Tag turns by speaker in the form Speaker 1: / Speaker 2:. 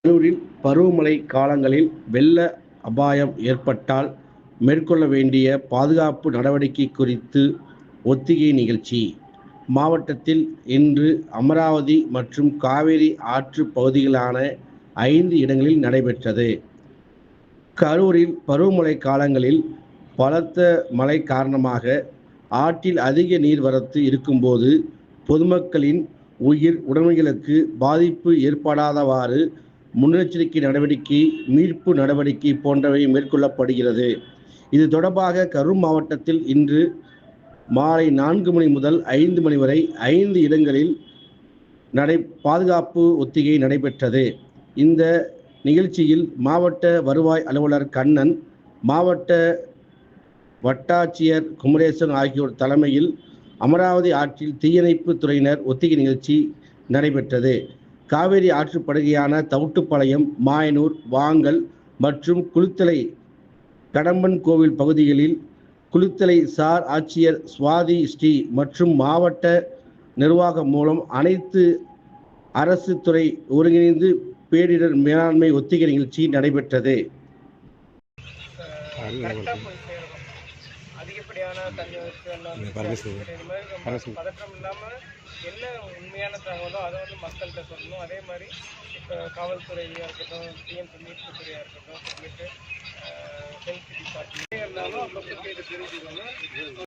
Speaker 1: கடலூரில் பருவமழை காலங்களில் வெள்ள அபாயம் ஏற்பட்டால் மேற்கொள்ள வேண்டிய பாதுகாப்பு நடவடிக்கை குறித்து ஒத்திகை நிகழ்ச்சி மாவட்டத்தில் இன்று அமராவதி மற்றும் காவிரி ஆற்று பகுதிகளான 5 இடங்களில் நடைபெற்றது. கரூரில் பருவமழை காலங்களில் பலத்த மழை காரணமாக ஆற்றில் அதிக நீர்வரத்து இருக்கும்போது பொதுமக்களின் உயிர் உடைமைகளுக்கு பாதிப்பு ஏற்படாதவாறு முன்னெச்சரிக்கை நடவடிக்கை, மீட்பு நடவடிக்கை போன்றவை மேற்கொள்ளப்படுகிறது. இது தொடர்பாக கரூர் மாவட்டத்தில் இன்று மாலை 4 மணி முதல் 5 மணி வரை 5 இடங்களில் பாதுகாப்பு ஒத்திகை நடைபெற்றது. இந்த நிகழ்ச்சியில் மாவட்ட வருவாய் அலுவலர் கண்ணன், மாவட்ட வட்டாட்சியர் குமரேசன் ஆகியோர் தலைமையில் அமராவதி ஆற்றில் தீயணைப்பு துறையினர் ஒத்திகை நிகழ்ச்சி நடைபெற்றது. காவிரி ஆற்றுப்படுகையான தவுட்டுப்பாளையம், மாயனூர், வாங்கல் மற்றும் குளித்தலை கடம்பன் கோவில் பகுதிகளில் குளித்தலை சார் ஆட்சியர் சுவாதி ஸ்ரீ மற்றும் மாவட்ட நிர்வாகம் மூலம் அனைத்து அரசு துறை ஒருங்கிணைந்து பேரிடர் மேலாண்மை ஒத்திகை நிகழ்ச்சி நடைபெற்றது.
Speaker 2: அதிகப்படியான தண்ணி பதற்றம் இல்லாமல் என்ன உண்மையான தகவலோ அதை மக்கள்கிட்ட சொல்லணும். அதே மாதிரி இப்போ காவல்துறையாக இருக்கட்டும், டிஎம்சி மீட்பு துறையாக இருக்கட்டும், சொல்லிட்டு ஹெல்த் டிபார்ட்மெண்ட் எல்லாரும் அப்பப்போ கேட்டு தெரிஞ்சுக்கணும்.